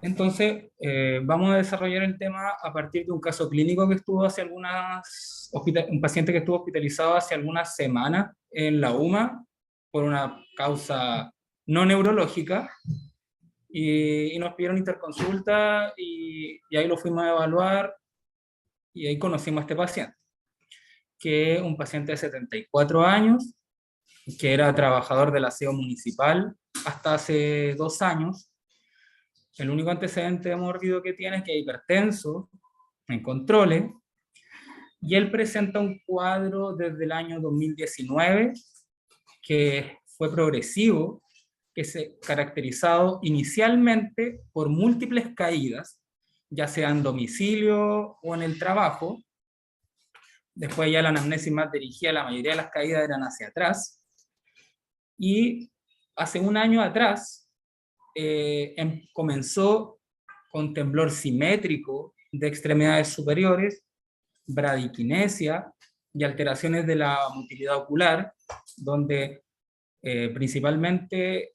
Entonces, vamos a desarrollar el tema a partir de un caso clínico que estuvo hace un paciente que estuvo hospitalizado hace algunas semanas en la UMA por una causa no neurológica y nos pidieron interconsulta y ahí lo fuimos a evaluar y ahí conocimos a este paciente, que es un paciente de 74 años, que era trabajador del aseo municipal hasta hace 2 años. El único antecedente de mórbido que tiene es que es hipertenso, en controles, y él presenta un cuadro desde el año 2019 que fue progresivo, que se caracterizado inicialmente por múltiples caídas, ya sea en domicilio o en el trabajo. Después ya la anamnesis más dirigida, la mayoría de las caídas eran hacia atrás. Y hace un año atrás comenzó con temblor simétrico de extremidades superiores, bradiquinesia y alteraciones de la motilidad ocular, donde principalmente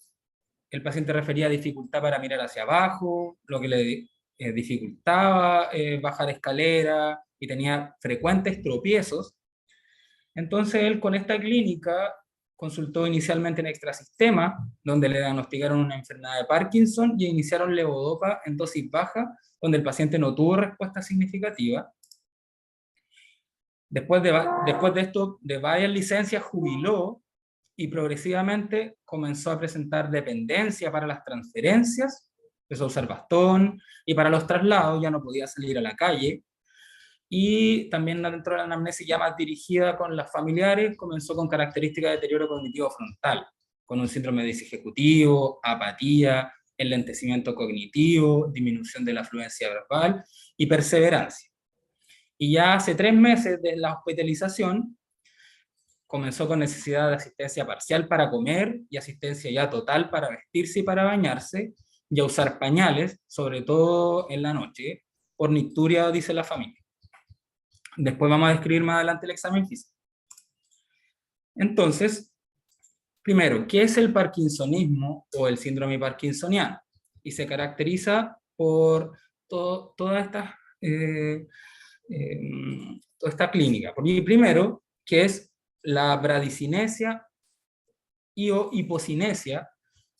el paciente refería a dificultad para mirar hacia abajo, lo que le dificultaba bajar escalera y tenía frecuentes tropiezos. Entonces él con esta clínica consultó inicialmente en extrasistema, donde le diagnosticaron una enfermedad de Parkinson y iniciaron levodopa en dosis baja, donde el paciente no tuvo respuesta significativa. Después de esto, de varias licencias, jubiló y progresivamente comenzó a presentar dependencia para las transferencias, empezó a usar bastón, y para los traslados ya no podía salir a la calle. Y también dentro de la anamnesis ya más dirigida con las familiares, comenzó con características de deterioro cognitivo frontal, con un síndrome de disejecutivo, apatía, enlentecimiento cognitivo, disminución de la fluencia verbal y perseverancia. Y ya hace 3 meses de la hospitalización, comenzó con necesidad de asistencia parcial para comer y asistencia ya total para vestirse y para bañarse y a usar pañales, sobre todo en la noche, por nicturia, dice la familia. Después vamos a describir más adelante el examen físico. Entonces, primero, ¿qué es el parkinsonismo o el síndrome parkinsoniano? Y se caracteriza por eh, toda esta clínica. Primero, que es la bradicinesia y o hipocinesia,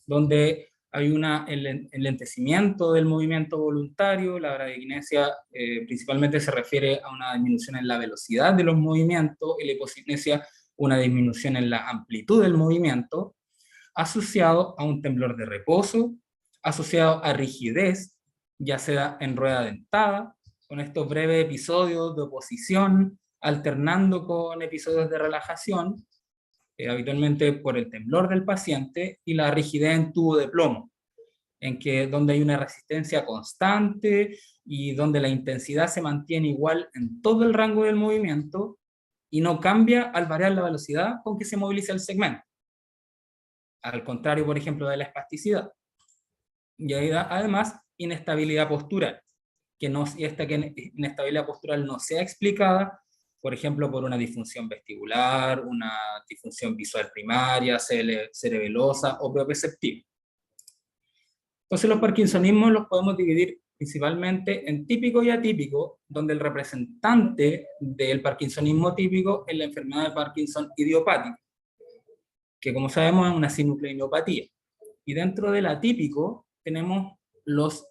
donde hay un enlentecimiento del movimiento voluntario. La bradykinesia principalmente se refiere a una disminución en la velocidad de los movimientos, y la hipocinesia una disminución en la amplitud del movimiento, asociado a un temblor de reposo, asociado a rigidez, ya sea en rueda dentada, con estos breves episodios de oposición, alternando con episodios de relajación, habitualmente por el temblor del paciente, y la rigidez en tubo de plomo, donde hay una resistencia constante y donde la intensidad se mantiene igual en todo el rango del movimiento y no cambia al variar la velocidad con que se moviliza el segmento. Al contrario, por ejemplo, de la espasticidad. Y hay además inestabilidad postural, y esta inestabilidad postural no sea explicada, por ejemplo, por una disfunción vestibular, una disfunción visual primaria, cerebelosa o propioceptiva. Entonces los parkinsonismos los podemos dividir principalmente en típico y atípico, donde el representante del parkinsonismo típico es la enfermedad de Parkinson idiopática, que como sabemos es una sinucleinopatía. Y dentro del atípico tenemos los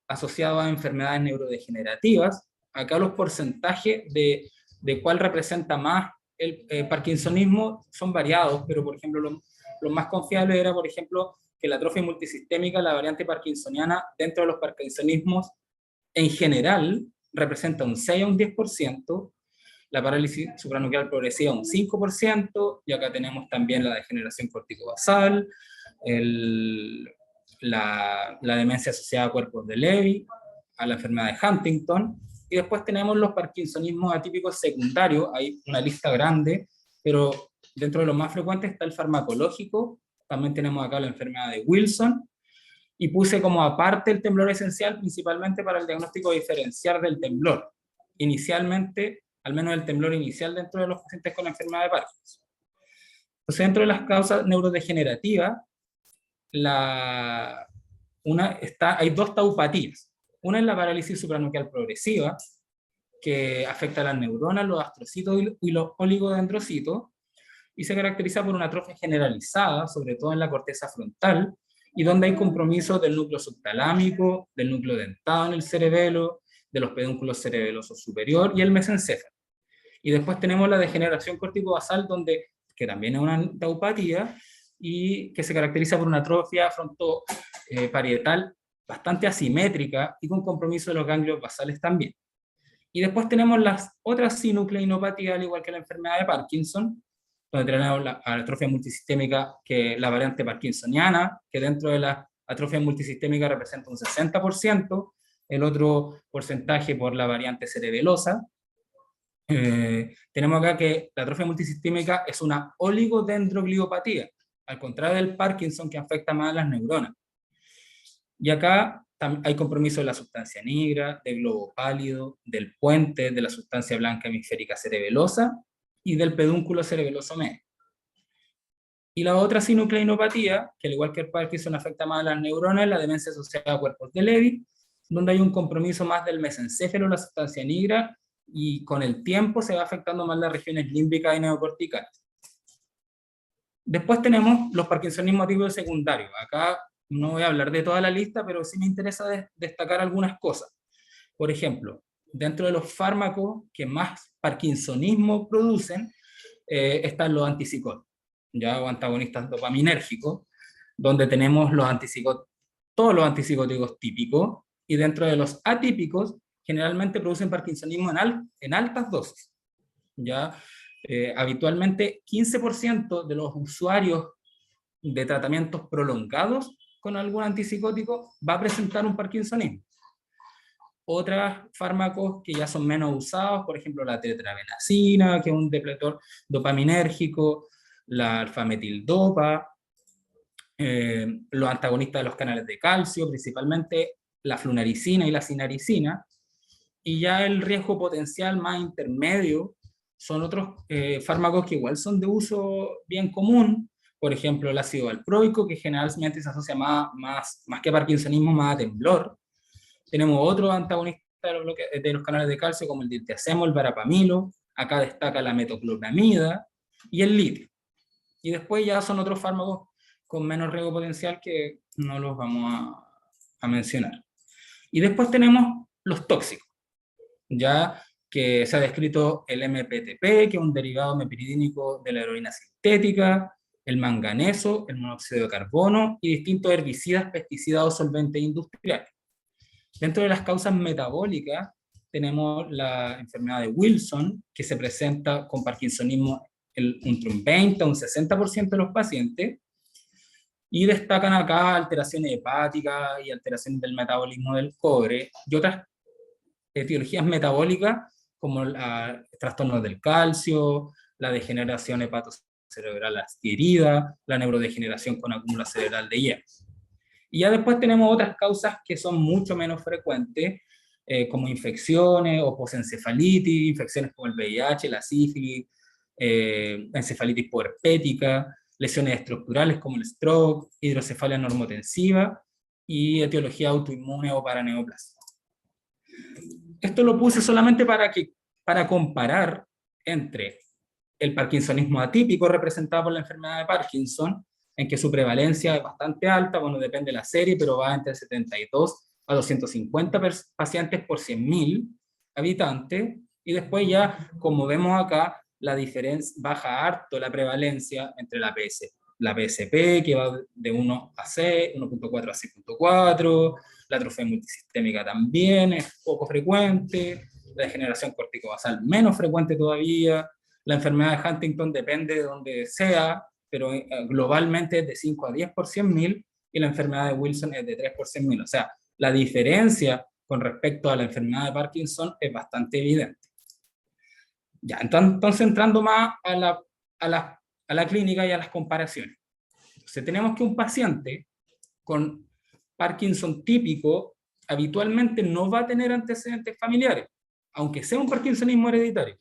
asociados a enfermedades neurodegenerativas. Acá los porcentajes de cuál representa más el parkinsonismo son variados, pero por ejemplo lo más confiable era, por ejemplo, que la atrofia multisistémica, la variante parkinsoniana, dentro de los parkinsonismos en general, representa un 6 a un 10%, la parálisis supranuclear progresiva un 5%, y acá tenemos también la degeneración corticobasal, la demencia asociada a cuerpos de Levy, a la enfermedad de Huntington, y después tenemos los parkinsonismos atípicos secundarios. Hay una lista grande, pero dentro de los más frecuentes está el farmacológico. También tenemos acá la enfermedad de Wilson, y puse como aparte el temblor esencial principalmente para el diagnóstico diferencial del temblor. Inicialmente, al menos el temblor inicial dentro de los pacientes con la enfermedad de Parkinson. Entonces, dentro de las causas neurodegenerativas, la hay dos taupatías. Una es la parálisis supranuclear progresiva, que afecta a las neuronas, los astrocitos y los oligodendrocitos, y se caracteriza por una atrofia generalizada, sobre todo en la corteza frontal, y donde hay compromiso del núcleo subtalámico, del núcleo dentado en el cerebelo, de los pedúnculos cerebelosos superior y el mesencéfalo. Y después tenemos la degeneración corticobasal, que también es una taupatía, y que se caracteriza por una atrofia frontoparietal bastante asimétrica y con compromiso de los ganglios basales también. Y después tenemos las otras sinucleinopatías, al igual que la enfermedad de Parkinson, donde tenemos la atrofia multisistémica, que la variante parkinsoniana, que dentro de la atrofia multisistémica representa un 60%, el otro porcentaje por la variante cerebelosa. Tenemos acá que la atrofia multisistémica es una oligodendrogliopatía, al contrario del Parkinson, que afecta más a las neuronas. Y acá hay compromiso de la sustancia negra, del globo pálido, del puente, de la sustancia blanca hemisférica cerebelosa y del pedúnculo cerebeloso medio. Y la otra sinucleinopatía, que al igual que el Parkinson afecta más a las neuronas, es la demencia asociada a cuerpos de Lewy, donde hay un compromiso más del mesencéfalo, la sustancia negra, y con el tiempo se va afectando más las regiones límbicas y neocorticales. Después tenemos los parkinsonismos atípicos secundarios. Acá no voy a hablar de toda la lista, pero sí me interesa destacar algunas cosas. Por ejemplo, dentro de los fármacos que más parkinsonismo producen, están los antipsicóticos, ¿ya? O antagonistas dopaminérgicos, donde tenemos todos los antipsicóticos típicos, y dentro de los atípicos, generalmente producen parkinsonismo en altas dosis, ¿ya? Habitualmente 15% de los usuarios de tratamientos prolongados con algún antipsicótico va a presentar un parkinsonismo. Otros fármacos que ya son menos usados, por ejemplo la tetrabenazina, que es un depletor dopaminérgico, la alfametildopa, los antagonistas de los canales de calcio, principalmente la flunaricina y la sinaricina, y ya el riesgo potencial más intermedio son otros fármacos que igual son de uso bien común, por ejemplo el ácido valproico, que generalmente se asocia más que a parkinsonismo, más a temblor. Tenemos otros antagonistas de los canales de calcio, como el diltiazemo, el verapamilo, acá destaca la metoclopramida y el litio. Y después ya son otros fármacos con menos riesgo potencial que no los vamos a mencionar. Y después tenemos los tóxicos, ya que se ha descrito el MPTP, que es un derivado mepiridínico de la heroína sintética, el manganeso, el monóxido de carbono y distintos herbicidas, pesticidas o solventes industriales. Dentro de las causas metabólicas tenemos la enfermedad de Wilson, que se presenta con parkinsonismo entre un 20 a un 60% de los pacientes, y destacan acá alteraciones hepáticas y alteraciones del metabolismo del cobre, y otras etiologías metabólicas como trastornos del calcio, la degeneración hepatocerebral adquirida, la neurodegeneración con acúmulo cerebral de hierro. Y ya después tenemos otras causas que son mucho menos frecuentes, como infecciones o posencefalitis, infecciones como el VIH, la sífilis, encefalitis puerpética, lesiones estructurales como el stroke, hidrocefalia normotensiva y etiología autoinmune o paraneoplasia. Esto lo puse solamente para comparar entre el parkinsonismo atípico representado por la enfermedad de Parkinson, en que su prevalencia es bastante alta, bueno, depende de la serie, pero va entre 72 a 250 pacientes por 100.000 habitantes, y después ya, como vemos acá, la diferencia baja harto la prevalencia entre la PSP, que va de 1 a 6, 1.4 a 6.4, la atrofia multisistémica también es poco frecuente, la degeneración corticobasal menos frecuente todavía, la enfermedad de Huntington depende de donde sea, pero globalmente es de 5 a 10 por 100.000, y la enfermedad de Wilson es de 3 por 100.000. O sea, la diferencia con respecto a la enfermedad de Parkinson es bastante evidente. Ya, entonces entrando más a la clínica y a las comparaciones. Entonces tenemos que un paciente con Parkinson típico habitualmente no va a tener antecedentes familiares, aunque sea un parkinsonismo hereditario,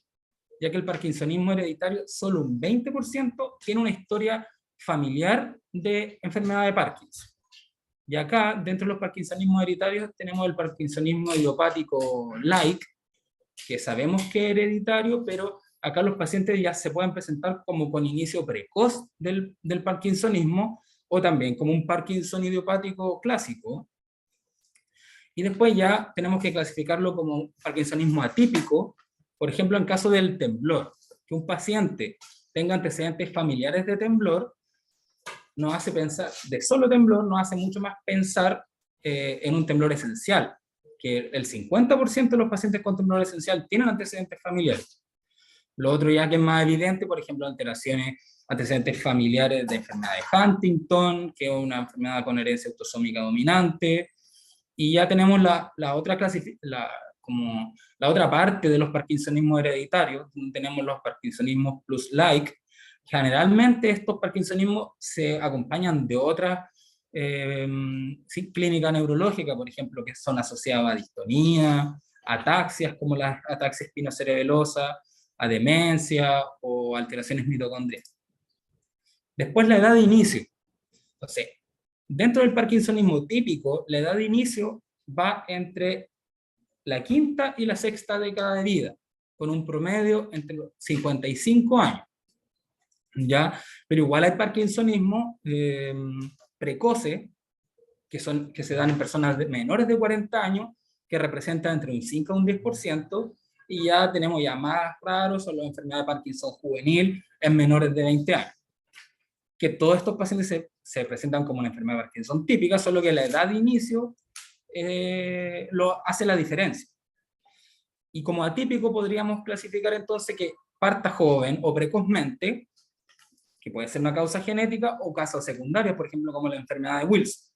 ya que el parkinsonismo hereditario solo un 20% tiene una historia familiar de enfermedad de Parkinson. Y acá, dentro de los parkinsonismos hereditarios, tenemos el parkinsonismo idiopático-like, que sabemos que es hereditario, pero acá los pacientes ya se pueden presentar como con inicio precoz del parkinsonismo, o también como un Parkinson idiopático clásico. Y después ya tenemos que clasificarlo como parkinsonismo atípico, por ejemplo, en caso del temblor, que un paciente tenga antecedentes familiares de temblor, nos hace pensar, de solo temblor, nos hace mucho más pensar en un temblor esencial, que el 50% de los pacientes con temblor esencial tienen antecedentes familiares. Lo otro ya que es más evidente, por ejemplo, antecedentes familiares de enfermedad de Huntington, que es una enfermedad con herencia autosómica dominante, y ya tenemos como la otra parte de los parkinsonismos hereditarios, donde tenemos los parkinsonismos plus-like. Generalmente estos parkinsonismos se acompañan de otras sí, clínicas neurológicas, por ejemplo, que son asociadas a distonía, ataxias como la ataxia espinocerebelosa, a demencia o alteraciones mitocondriales. Después la edad de inicio. Entonces, dentro del parkinsonismo típico, la edad de inicio va entre la quinta y la sexta década de vida, con un promedio entre los 55 años. ¿Ya? Pero igual hay parkinsonismo precoce, que se dan en personas menores de 40 años, que representan entre un 5 a un 10%, y ya tenemos ya más raros, son las enfermedades de Parkinson juvenil en menores de 20 años. Que todos estos pacientes se presentan como una enfermedad de Parkinson típica, solo que la edad de inicio lo hace la diferencia. Y como atípico podríamos clasificar entonces que parta joven o precozmente, que puede ser una causa genética, o causas secundarias, por ejemplo, como la enfermedad de Wilson.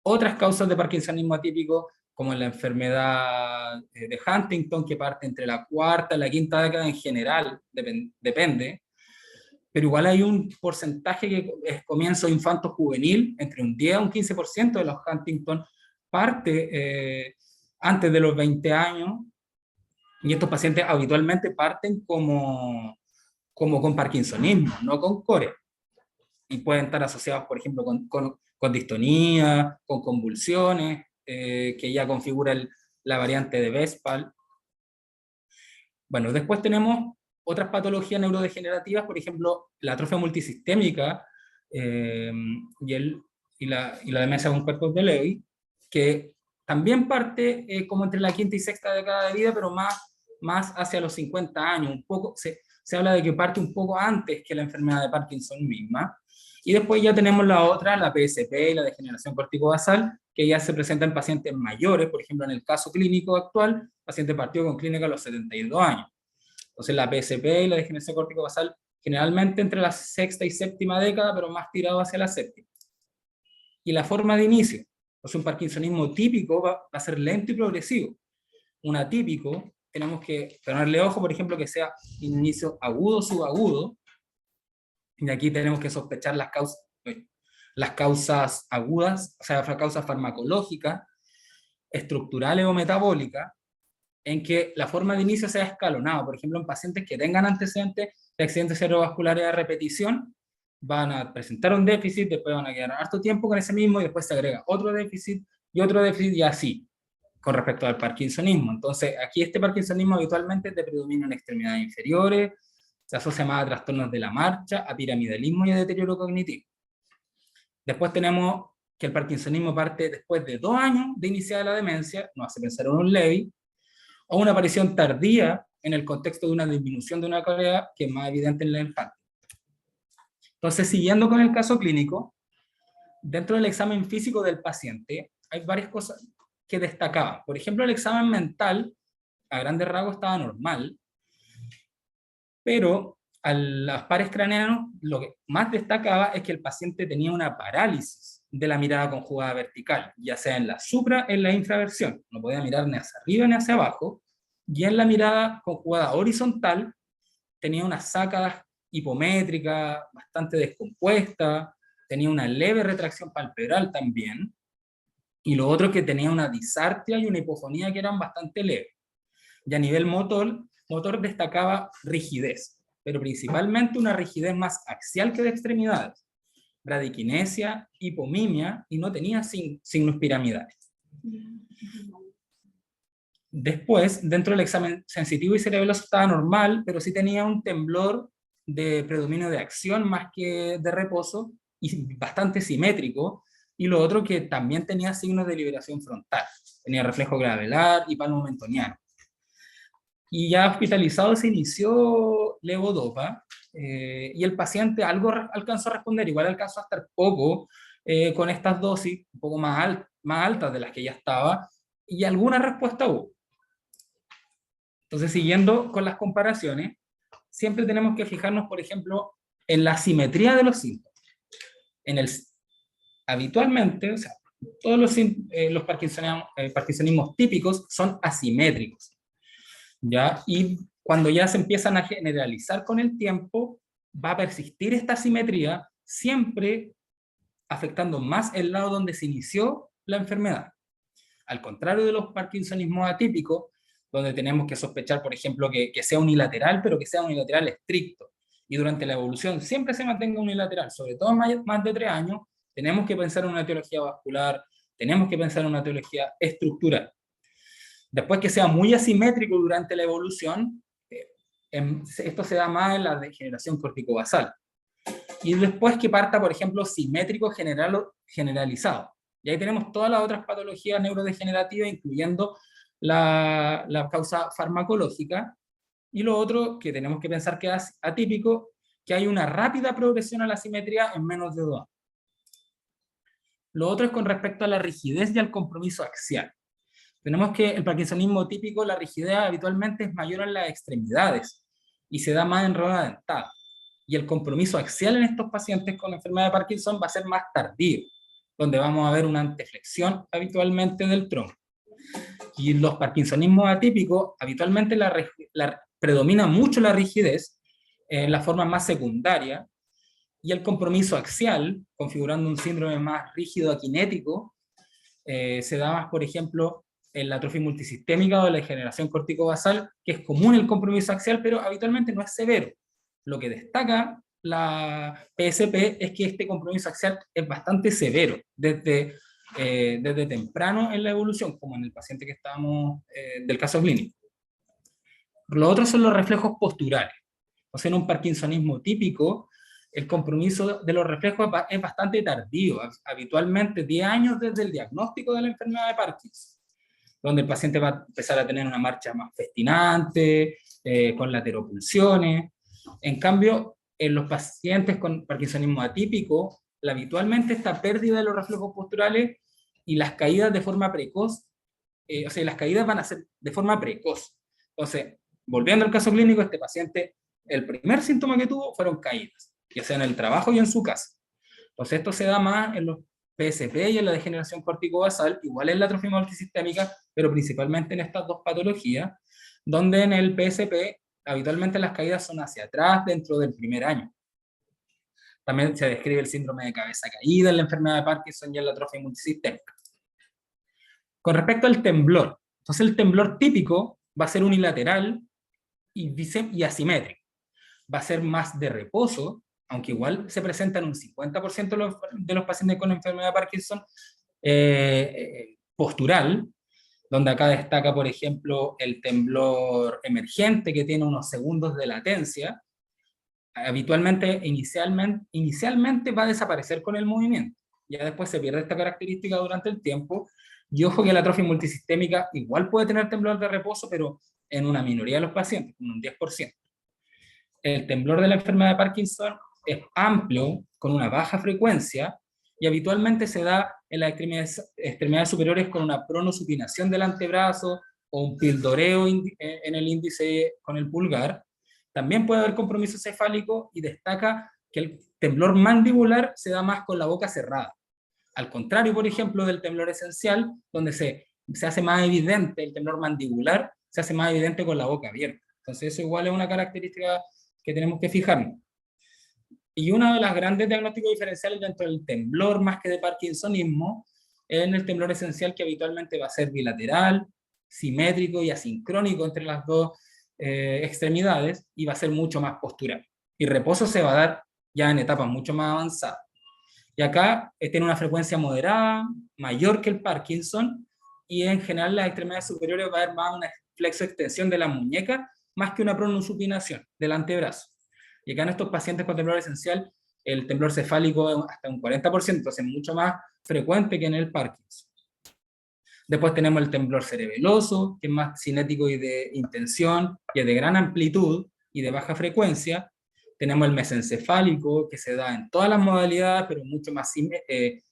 Otras causas de parkinsonismo atípico, como la enfermedad de Huntington, que parte entre la cuarta y la quinta década en general, depende, pero igual hay un porcentaje que es comienzo infanto-juvenil, entre un 10 a un 15% de los Huntington parte antes de los 20 años, y estos pacientes habitualmente parten como con parkinsonismo, no con core, y pueden estar asociados, por ejemplo, con distonía, con convulsiones, que ya configura la variante de Vespal. Bueno, después tenemos otras patologías neurodegenerativas, por ejemplo, la atrofia multisistémica y la demencia con cuerpos de Lewy, que también parte como entre la quinta y sexta década de vida, pero más hacia los 50 años. Un poco, se habla de que parte un poco antes que la enfermedad de Parkinson misma. Y después ya tenemos la otra, la PSP y la degeneración corticobasal, que ya se presenta en pacientes mayores. Por ejemplo, en el caso clínico actual, el paciente partió con clínica a los 72 años. Entonces la PSP y la degeneración corticobasal generalmente entre la sexta y séptima década, pero más tirado hacia la séptima. Y la forma de inicio, pues un parkinsonismo típico va a ser lento y progresivo. Un atípico, tenemos que ponerle ojo, por ejemplo, que sea inicio agudo o subagudo, y aquí tenemos que sospechar las causas agudas, o sea, las causas farmacológicas, estructurales o metabólicas, en que la forma de inicio sea escalonado. Por ejemplo, en pacientes que tengan antecedentes de accidentes cerebrovasculares a repetición, van a presentar un déficit, después van a quedar harto tiempo con ese mismo, y después se agrega otro déficit, y así, con respecto al parkinsonismo. Entonces, aquí este parkinsonismo habitualmente te predomina en extremidades inferiores, se asocia más a trastornos de la marcha, a piramidalismo y a deterioro cognitivo. Después tenemos que el parkinsonismo parte después de 2 años de iniciada la demencia, nos hace pensar en un Lewy, o una aparición tardía en el contexto de una disminución de una calidad que es más evidente en la infancia. Entonces, siguiendo con el caso clínico, dentro del examen físico del paciente hay varias cosas que destacaban. Por ejemplo, el examen mental, a grandes rasgos, estaba normal, pero a los pares craneanos lo que más destacaba es que el paciente tenía una parálisis de la mirada conjugada vertical, ya sea en la supra o en la infraversión. No podía mirar ni hacia arriba ni hacia abajo, y en la mirada conjugada horizontal tenía unas sácadas hipométricas bastante descompuestas, tenía una leve retracción palpebral también, y lo otro es que tenía una disartria y una hipofonía que eran bastante leves. Y a nivel motor destacaba rigidez, pero principalmente una rigidez más axial que de extremidades. bradiquinesia, hipomimia, y no tenía signos piramidales. Después, dentro del examen sensitivo y cerebeloso estaba normal, pero sí tenía un temblor de predominio de acción más que de reposo, y bastante simétrico, y lo otro que también tenía signos de liberación frontal, tenía reflejo gravelar y palmo mentoniano. Y ya hospitalizado se inició levodopa, y el paciente algo alcanzó a responder, igual alcanzó a estar poco con estas dosis, un poco más altas de las que ya estaba, y alguna respuesta hubo. Entonces, siguiendo con las comparaciones, siempre tenemos que fijarnos, por ejemplo, en la simetría de los síntomas. Habitualmente, o sea, todos los parkinsonismos típicos son asimétricos, ¿ya? Y cuando ya se empiezan a generalizar con el tiempo, va a persistir esta asimetría, siempre afectando más el lado donde se inició la enfermedad. Al contrario de los parkinsonismos atípicos, donde tenemos que sospechar, por ejemplo, que sea unilateral, pero que sea unilateral estricto, y durante la evolución siempre se mantenga unilateral, sobre todo en más de 3 años, tenemos que pensar en una etiología vascular, tenemos que pensar en una etiología estructural. Después que sea muy asimétrico durante la evolución, esto se da más en la degeneración corticobasal. Y después que parta, por ejemplo, simétrico generalizado. Y ahí tenemos todas las otras patologías neurodegenerativas, incluyendo la causa farmacológica. Y lo otro que tenemos que pensar que es atípico, que hay una rápida progresión a la simetría en menos de 2 años. Lo otro es con respecto a la rigidez y al compromiso axial. Tenemos que el parkinsonismo típico, la rigidez habitualmente es mayor en las extremidades y se da más en rueda dentada. Y el compromiso axial en estos pacientes con enfermedad de Parkinson va a ser más tardío, donde vamos a ver una anteflexión habitualmente del tronco. Y los parkinsonismos atípicos, habitualmente predomina mucho la rigidez en la forma más secundaria, y el compromiso axial, configurando un síndrome más rígido aquinético, se da más, por ejemplo, en la atrofia multisistémica o la degeneración corticobasal, que es común el compromiso axial, pero habitualmente no es severo. Lo que destaca la PSP es que este compromiso axial es bastante severo, desde temprano en la evolución, como en el paciente que estábamos del caso clínico. Lo otro son los reflejos posturales. O sea, en un parkinsonismo típico, el compromiso de los reflejos es bastante tardío, habitualmente 10 años desde el diagnóstico de la enfermedad de Parkinson, donde el paciente va a empezar a tener una marcha más festinante, con lateropulsiones. En cambio, en los pacientes con parkinsonismo atípico, habitualmente esta pérdida de los reflejos posturales y las caídas de forma precoz, o sea, las caídas van a ser de forma precoz. Entonces, volviendo al caso clínico, este paciente, el primer síntoma que tuvo fueron caídas, ya sea en el trabajo y en su casa. Entonces, esto se da más en los PSP y en la degeneración corticobasal, igual en la atrofia multisistémica, pero principalmente en estas dos patologías, donde en el PSP habitualmente las caídas son hacia atrás dentro del primer año. También se describe el síndrome de cabeza caída en la enfermedad de Parkinson y en la atrofia multisistémica. Con respecto al temblor, entonces el temblor típico va a ser unilateral y asimétrico. Va a ser más de reposo, aunque igual se presenta en un 50% de los pacientes con enfermedad de Parkinson, postural, donde acá destaca, por ejemplo, el temblor emergente, que tiene unos segundos de latencia. Habitualmente, inicialmente va a desaparecer con el movimiento, ya después se pierde esta característica durante el tiempo, y ojo que la atrofia multisistémica igual puede tener temblor de reposo, pero en una minoría de los pacientes, un 10%. El temblor de la enfermedad de Parkinson es amplio, con una baja frecuencia, y habitualmente se da en las extremidades superiores con una pronosupinación del antebrazo o un pildoreo en el índice con el pulgar. También puede haber compromiso cefálico, y destaca que el temblor mandibular se da más con la boca cerrada. Al contrario, por ejemplo, del temblor esencial, donde se hace más evidente el temblor mandibular, se hace más evidente con la boca abierta. Entonces eso igual es una característica que tenemos que fijarnos. Y uno de los grandes diagnósticos diferenciales dentro del temblor, más que de parkinsonismo, es en el temblor esencial, que habitualmente va a ser bilateral, simétrico y asincrónico entre las dos extremidades, y va a ser mucho más postural. Y reposo se va a dar ya en etapas mucho más avanzadas. Y acá tiene una frecuencia moderada, mayor que el Parkinson, y en general en las extremidades superiores va a haber más una flexoextensión de la muñeca, más que una pronosupinación del antebrazo. Y acá en estos pacientes con temblor esencial, el temblor cefálico es hasta un 40%, entonces es mucho más frecuente que en el Parkinson. Después tenemos el temblor cerebeloso, que es más cinético y de intención, y es de gran amplitud y de baja frecuencia. Tenemos el mesencefálico, que se da en todas las modalidades, pero mucho más, tiene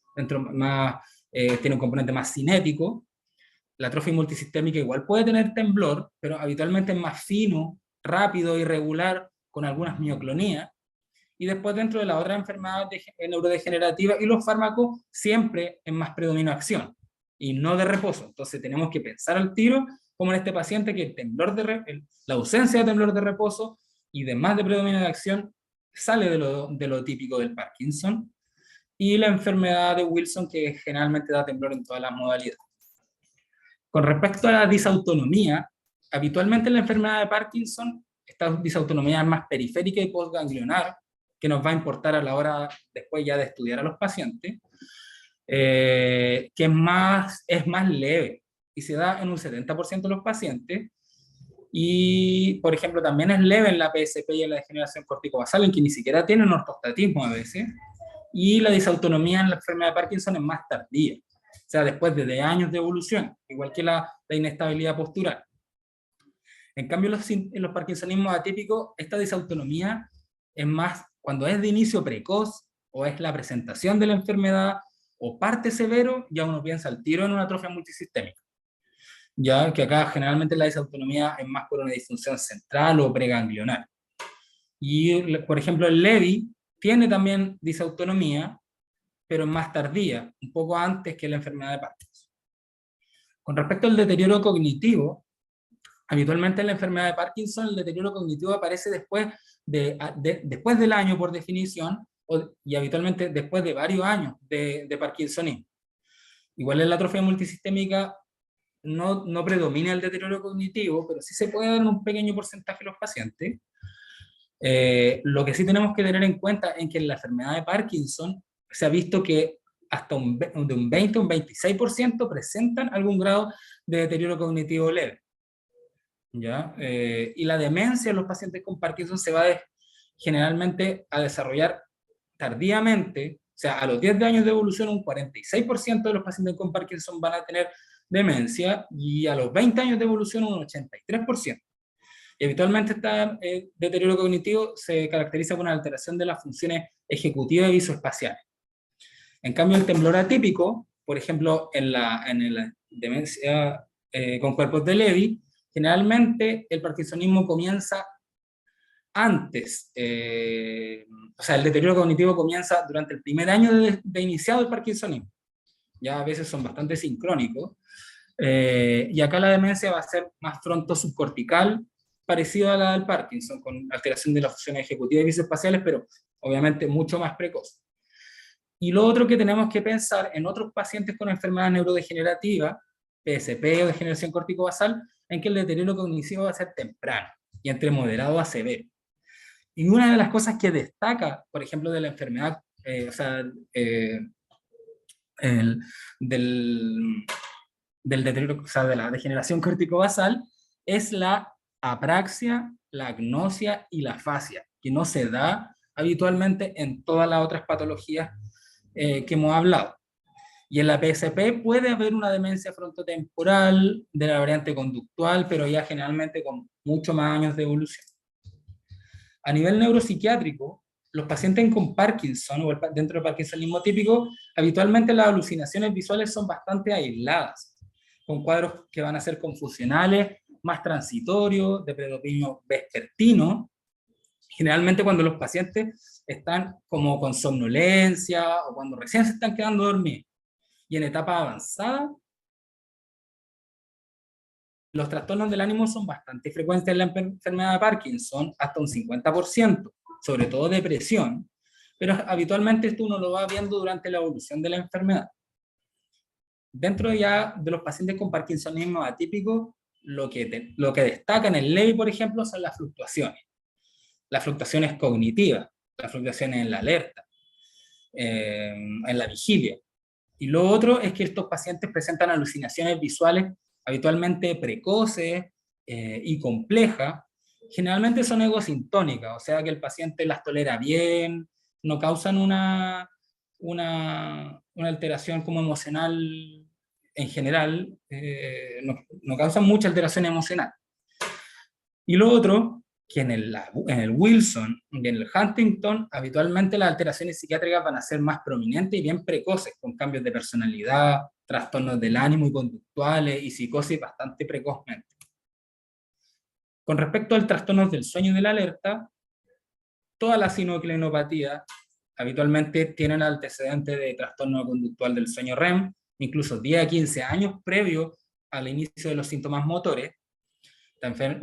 un componente más cinético. La atrofia multisistémica igual puede tener temblor, pero habitualmente es más fino, rápido, irregular, con algunas mioclonías. Y después dentro de la otra enfermedad neurodegenerativa y los fármacos, siempre en más predominio acción y no de reposo. Entonces tenemos que pensar al tiro, como en este paciente, que el temblor la ausencia de temblor de reposo y de más de predominio de acción sale de lo típico del Parkinson, y la enfermedad de Wilson, que generalmente da temblor en todas las modalidades. Con respecto a la disautonomía, habitualmente en la enfermedad de Parkinson, esta disautonomía es más periférica y postganglionar, que nos va a importar a la hora después ya de estudiar a los pacientes, que es más leve y se da en un 70% de los pacientes. Y, por ejemplo, también es leve en la PSP y en la degeneración corticobasal, en que ni siquiera tienen ortostatismo a veces. Y la disautonomía en la enfermedad de Parkinson es más tardía, o sea, después de años de evolución, igual que la inestabilidad postural. En cambio, en los parkinsonismos atípicos, esta disautonomía es más cuando es de inicio precoz, o es la presentación de la enfermedad, o parte severo, ya uno piensa al tiro en una atrofia multisistémica. Ya que acá generalmente la disautonomía es más por una disfunción central o preganglionar. Y, por ejemplo, el Levy tiene también disautonomía, pero es más tardía, un poco antes que la enfermedad de Parkinson. Con respecto al deterioro cognitivo, habitualmente en la enfermedad de Parkinson el deterioro cognitivo aparece después del año, por definición, y habitualmente después de varios años de parkinsonismo. Igual en la atrofia multisistémica no predomina el deterioro cognitivo, pero sí se puede dar en un pequeño porcentaje de los pacientes. Lo que sí tenemos que tener en cuenta es que en la enfermedad de Parkinson se ha visto que hasta de un 20 a un 26% presentan algún grado de deterioro cognitivo leve. ¿Ya? Y la demencia en los pacientes con Parkinson se va generalmente a desarrollar tardíamente, o sea, a los 10 años de evolución un 46% de los pacientes con Parkinson van a tener demencia, y a los 20 años de evolución un 83%. Y habitualmente este deterioro cognitivo se caracteriza por una alteración de las funciones ejecutivas y visoespaciales. En cambio, el temblor atípico, por ejemplo, en la demencia con cuerpos de Levy, generalmente el parkinsonismo comienza antes, o sea, el deterioro cognitivo comienza durante el primer año de iniciado el parkinsonismo. Ya a veces son bastante sincrónicos. Y acá la demencia va a ser más fronto-subcortical, parecido a la del Parkinson, con alteración de las funciones ejecutivas y visoespaciales, pero obviamente mucho más precoz. Y lo otro que tenemos que pensar en otros pacientes con enfermedad neurodegenerativa, PSP o degeneración corticobasal, en que el deterioro cognitivo va a ser temprano y entre moderado a severo. Y una de las cosas que destaca, por ejemplo, de la enfermedad, del deterioro, o sea, de la degeneración corticobasal, es la apraxia, la agnosia y la afasia, que no se da habitualmente en todas las otras patologías que hemos hablado. Y en la PSP puede haber una demencia frontotemporal de la variante conductual, pero ya generalmente con mucho más años de evolución. A nivel neuropsiquiátrico, los pacientes con Parkinson o dentro del parkinsonismo típico, habitualmente las alucinaciones visuales son bastante aisladas, con cuadros que van a ser confusionales, más transitorios, de predominio vespertino, generalmente cuando los pacientes están como con somnolencia o cuando recién se están quedando dormidos. Y en etapa avanzada, los trastornos del ánimo son bastante frecuentes en la enfermedad de Parkinson, hasta un 50%, sobre todo depresión, pero habitualmente esto uno lo va viendo durante la evolución de la enfermedad. Dentro ya de los pacientes con parkinsonismo atípico, lo que destaca en el Levy, por ejemplo, son las fluctuaciones cognitivas, las fluctuaciones en la alerta. en la vigilia. Y lo otro es que estos pacientes presentan alucinaciones visuales habitualmente precoces y complejas. Generalmente son egosintónicas, o sea que el paciente las tolera bien, no causan una alteración como emocional en general, no causan mucha alteración emocional. Y lo otro, que en el Wilson y en el Huntington, habitualmente las alteraciones psiquiátricas van a ser más prominentes y bien precoces, con cambios de personalidad, trastornos del ánimo y conductuales, y psicosis bastante precozmente. Con respecto al trastorno del sueño y de la alerta, todas las sinucleinopatías habitualmente tienen antecedentes de trastorno conductual del sueño REM, incluso 10 a 15 años previo al inicio de los síntomas motores.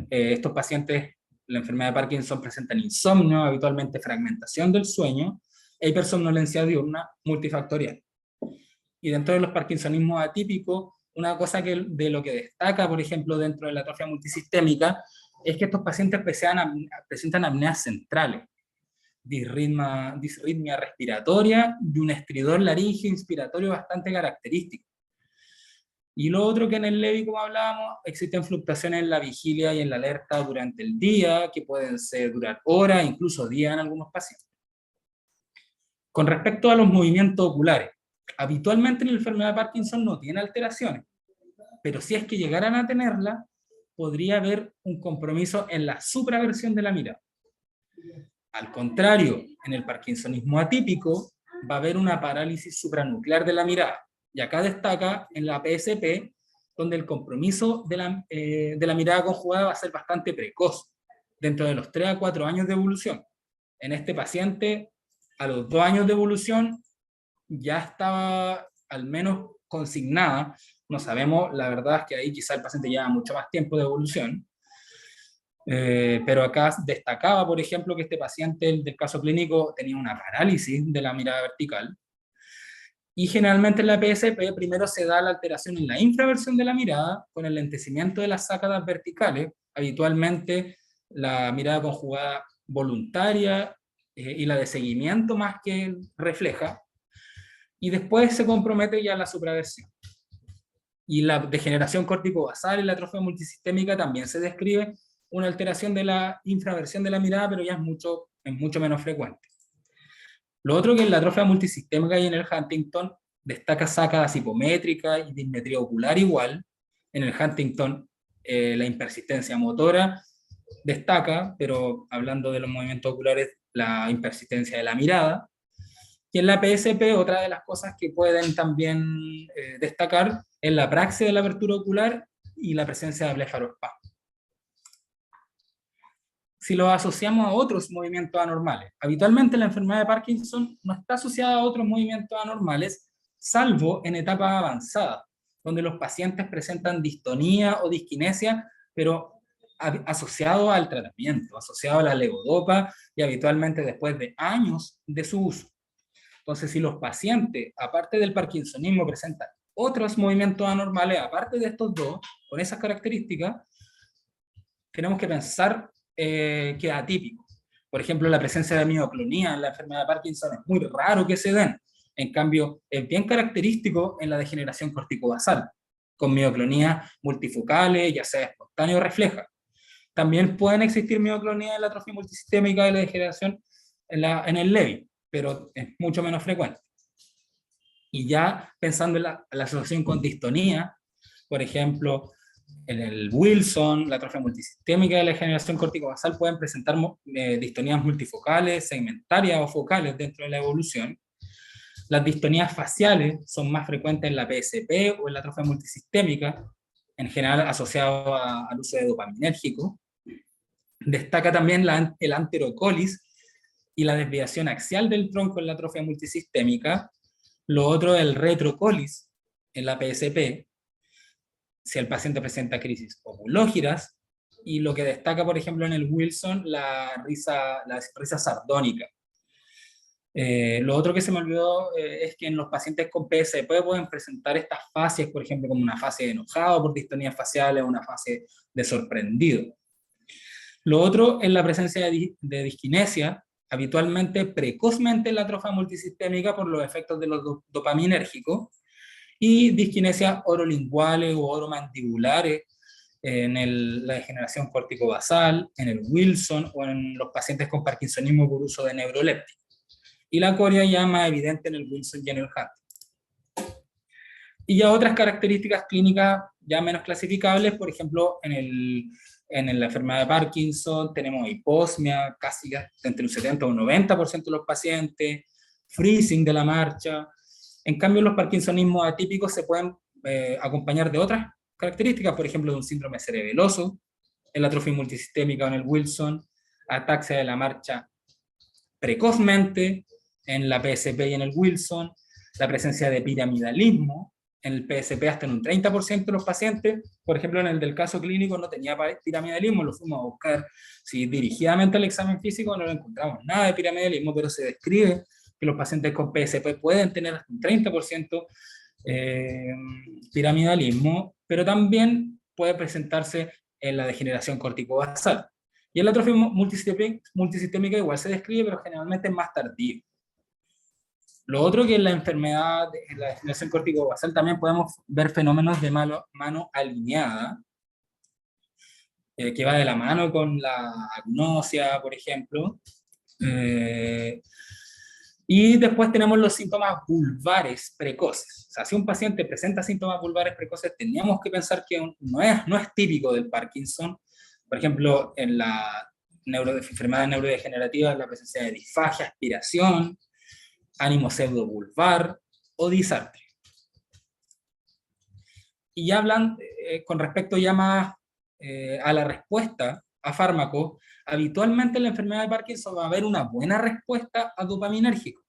Estos pacientes, la enfermedad de Parkinson, presentan insomnio, habitualmente fragmentación del sueño, e hipersomnolencia diurna multifactorial. Y dentro de los parkinsonismos atípicos, una cosa de lo que destaca, por ejemplo, dentro de la atrofia multisistémica, es que estos pacientes presentan apneas centrales, disritmia respiratoria y un estridor laríngeo inspiratorio bastante característico. Y lo otro, que en el LEVI, como hablábamos, existen fluctuaciones en la vigilia y en la alerta durante el día, que pueden durar horas, incluso días en algunos pacientes. Con respecto a los movimientos oculares, habitualmente en la enfermedad de Parkinson no tiene alteraciones, pero si es que llegaran a tenerla, podría haber un compromiso en la supraversión de la mirada. Al contrario, en el parkinsonismo atípico va a haber una parálisis supranuclear de la mirada, y acá destaca en la PSP, donde el compromiso de la mirada conjugada va a ser bastante precoz, dentro de los 3 a 4 años de evolución. En este paciente, a los 2 años de evolución, ya estaba al menos consignada. No sabemos, la verdad es que ahí quizá el paciente lleva mucho más tiempo de evolución, pero acá destacaba, por ejemplo, que este paciente del caso clínico tenía una parálisis de la mirada vertical, y generalmente en la PSP primero se da la alteración en la infraversión de la mirada con el lentecimiento de las sácadas verticales, habitualmente la mirada conjugada voluntaria y la de seguimiento más que refleja, y después se compromete ya la supraversión. Y la degeneración córtico-basal y la atrofia multisistémica también se describe una alteración de la infraversión de la mirada, pero ya es mucho menos frecuente. Lo otro, que en la atrofia multisistémica y en el Huntington destaca sácadas hipométricas y dismetría ocular igual. En el Huntington la impersistencia motora destaca, pero hablando de los movimientos oculares, la impersistencia de la mirada. Y en la PSP, otra de las cosas que pueden también destacar es la praxia de la apertura ocular y la presencia de blefarospasmo. Si lo asociamos a otros movimientos anormales, habitualmente la enfermedad de Parkinson no está asociada a otros movimientos anormales, salvo en etapas avanzadas, donde los pacientes presentan distonía o disquinesia, pero asociado al tratamiento, asociado a la levodopa, y habitualmente después de años de su uso. Entonces, si los pacientes, aparte del parkinsonismo, presentan otros movimientos anormales, aparte de estos dos, con esas características, tenemos que pensar que es atípico. Por ejemplo, la presencia de mioclonía en la enfermedad de Parkinson es muy raro que se den. En cambio, es bien característico en la degeneración corticobasal, con mioclonías multifocales, ya sea espontánea o refleja. También pueden existir mioclonías en la atrofia multisistémica de la degeneración en el LEVI, pero es mucho menos frecuente. Y ya pensando en la asociación con distonía, por ejemplo, en el Wilson, la atrofia multisistémica de la degeneración corticobasal pueden presentar distonías multifocales, segmentarias o focales dentro de la evolución. Las distonías faciales son más frecuentes en la PSP o en la atrofia multisistémica, en general asociado al uso de dopaminérgico. Destaca también el anterocolis y la desviación axial del tronco en la atrofia multisistémica. Lo otro es el retrocolis en la PSP, si el paciente presenta crisis oculógiras, y lo que destaca, por ejemplo, en el Wilson, la risa sardónica. Lo otro que se me olvidó es que en los pacientes con PSP pueden presentar estas fases, por ejemplo, como una fase de enojado por distonías faciales o una fase de sorprendido. Lo otro es la presencia de disquinesia, habitualmente precozmente en la atrofia multisistémica por los efectos de los dopaminérgicos, y diskinesias orolinguales o oromandibulares en la degeneración corticobasal, en el Wilson o en los pacientes con parkinsonismo por uso de neurolépticos. Y la coria ya más evidente en el Wilson y en el Hunter. Y ya otras características clínicas ya menos clasificables, por ejemplo, en la enfermedad de Parkinson tenemos hiposmia, casi entre un 70 o un 90% de los pacientes, freezing de la marcha. En cambio, los parkinsonismos atípicos se pueden acompañar de otras características, por ejemplo, de un síndrome cerebeloso, en la atrofia multisistémica o en el Wilson, ataxia de la marcha precozmente, en la PSP y en el Wilson, la presencia de piramidalismo, en el PSP hasta en un 30% de los pacientes, por ejemplo, en el del caso clínico no tenía piramidalismo, lo fuimos a buscar dirigidamente al examen físico, no lo encontramos nada de piramidalismo, pero se describe que los pacientes con PSP pueden tener hasta un 30% piramidalismo, pero también puede presentarse en la degeneración corticobasal. Y en la atrofia multisistémica igual se describe, pero generalmente es más tardío. Lo otro que en la enfermedad, en la degeneración corticobasal, también podemos ver fenómenos de mano alineada, que va de la mano con la agnosia, por ejemplo. Y después tenemos los síntomas vulvares precoces. O sea, si un paciente presenta síntomas vulvares precoces, teníamos que pensar que no es típico del Parkinson. Por ejemplo, en la enfermedad neurodegenerativa, la presencia de disfagia, aspiración, ánimo pseudovulvar o disartria. Y ya hablan con respecto ya más a la respuesta a fármacos, habitualmente en la enfermedad de Parkinson va a haber una buena respuesta a dopaminérgico,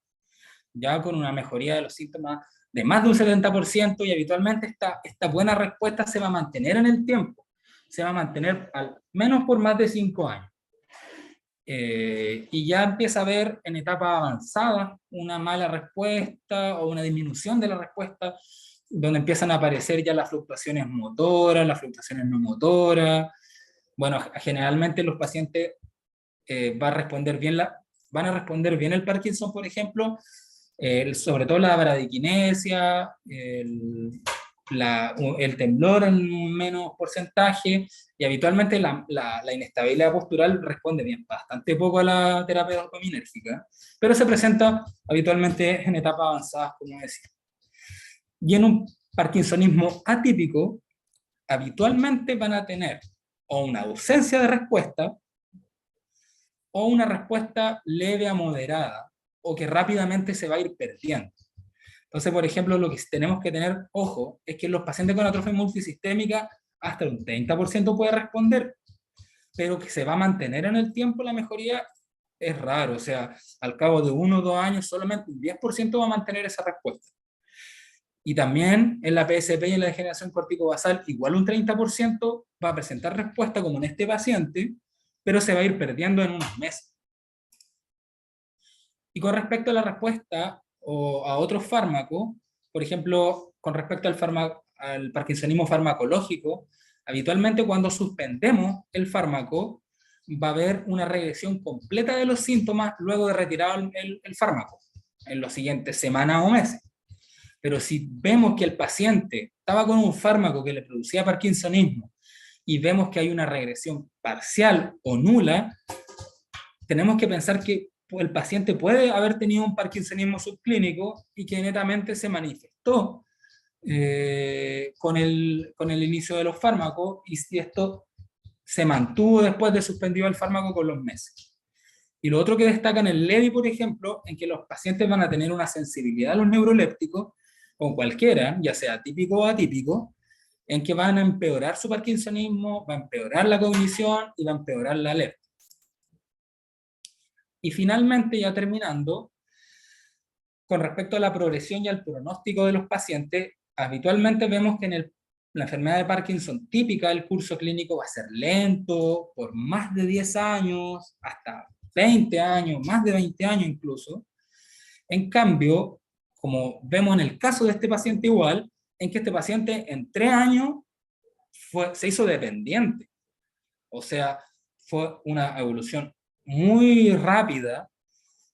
ya con una mejoría de los síntomas de más de un 70%, y habitualmente esta buena respuesta se va a mantener en el tiempo, se va a mantener al menos por más de 5 años. Y ya empieza a haber en etapa avanzada una mala respuesta o una disminución de la respuesta, donde empiezan a aparecer ya las fluctuaciones motoras, las fluctuaciones no motoras. Bueno, generalmente los pacientes van a responder bien el Parkinson, por ejemplo, sobre todo la bradiquinesia, el temblor en un menos porcentaje, y habitualmente la inestabilidad postural responde bien, bastante poco a la terapia dopaminérgica, pero se presenta habitualmente en etapas avanzadas, como decía. Y en un parkinsonismo atípico, habitualmente van a tener o una ausencia de respuesta, o una respuesta leve a moderada, o que rápidamente se va a ir perdiendo. Entonces, por ejemplo, lo que tenemos que tener ojo es que los pacientes con atrofia multisistémica hasta un 30% puede responder, pero que se va a mantener en el tiempo la mejoría es raro. O sea, al cabo de 1 o 2 años solamente un 10% va a mantener esa respuesta. Y también en la PSP y en la degeneración corticobasal, igual un 30% va a presentar respuesta como en este paciente, pero se va a ir perdiendo en unos meses. Y con respecto a la respuesta o a otros fármacos, por ejemplo, con respecto al parkinsonismo farmacológico, habitualmente cuando suspendemos el fármaco va a haber una regresión completa de los síntomas luego de retirar el fármaco en los siguientes semanas o meses. Pero si vemos que el paciente estaba con un fármaco que le producía parkinsonismo y vemos que hay una regresión parcial o nula, tenemos que pensar que el paciente puede haber tenido un parkinsonismo subclínico y que netamente se manifestó con el inicio de los fármacos, y si esto se mantuvo después de suspendido el fármaco con los meses. Y lo otro que destaca en el LEVI, por ejemplo, en que los pacientes van a tener una sensibilidad a los neurolépticos, con cualquiera, ya sea típico o atípico, en que van a empeorar su parkinsonismo, va a empeorar la cognición y va a empeorar la alerta. Y finalmente, ya terminando, con respecto a la progresión y al pronóstico de los pacientes, habitualmente vemos que en la enfermedad de Parkinson típica el curso clínico va a ser lento, por más de 10 años, hasta 20 años, más de 20 años incluso. En cambio, como vemos en el caso de este paciente igual, en que este paciente en 3 años se hizo dependiente. O sea, fue una evolución muy rápida,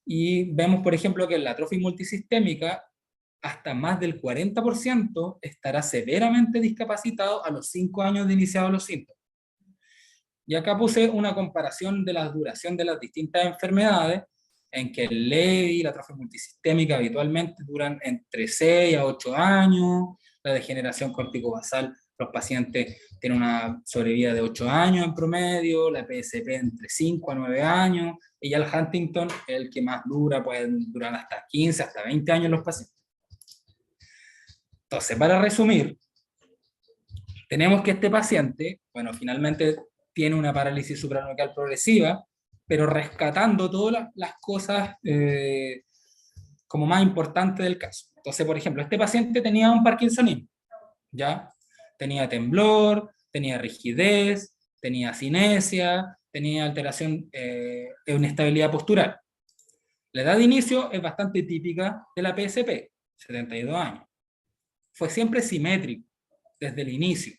Y vemos, por ejemplo, que en la atrofia multisistémica, hasta más del 40% estará severamente discapacitado a los 5 años de iniciados los síntomas. Y acá puse una comparación de la duración de las distintas enfermedades, en que el LEDI, la atrofia multisistémica, habitualmente duran entre 6 a 8 años, la degeneración corticobasal, los pacientes tienen una sobrevida de 8 años en promedio, la PSP entre 5 a 9 años, y ya el Huntington es el que más dura, pueden durar hasta 15, hasta 20 años los pacientes. Entonces, para resumir, tenemos que este paciente, bueno, finalmente tiene una parálisis supranuclear progresiva, pero rescatando todas las cosas como más importantes del caso. Entonces, por ejemplo, este paciente tenía un parkinsonismo, ¿ya? Tenía temblor, tenía rigidez, tenía cinesia, tenía alteración de inestabilidad postural. La edad de inicio es bastante típica de la PSP, 72 años. Fue siempre simétrico desde el inicio.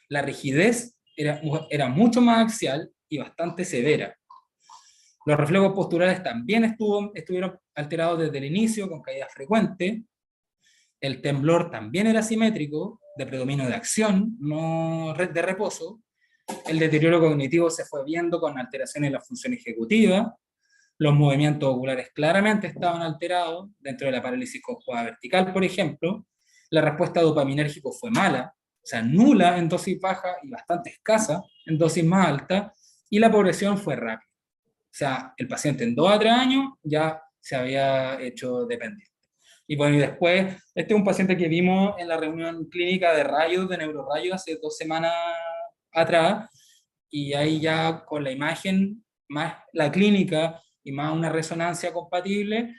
La rigidez era mucho más axial y bastante severa. Los reflejos posturales también estuvieron alterados desde el inicio, con caídas frecuentes. El temblor también era simétrico, de predominio de acción, no de reposo. El deterioro cognitivo se fue viendo con alteraciones en la función ejecutiva. Los movimientos oculares claramente estaban alterados, dentro de la parálisis conjugada vertical, por ejemplo. La respuesta dopaminérgica fue mala, o sea, nula en dosis baja y bastante escasa en dosis más alta, y la progresión fue rápida. O sea, el paciente en 2 a 3 años ya se había hecho dependiente. Y bueno, y después, este es un paciente que vimos en la reunión clínica de rayos, de neurorayos, hace 2 semanas atrás, y ahí ya con la imagen, más la clínica y más una resonancia compatible,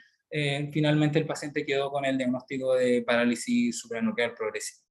finalmente el paciente quedó con el diagnóstico de parálisis supranuclear progresiva.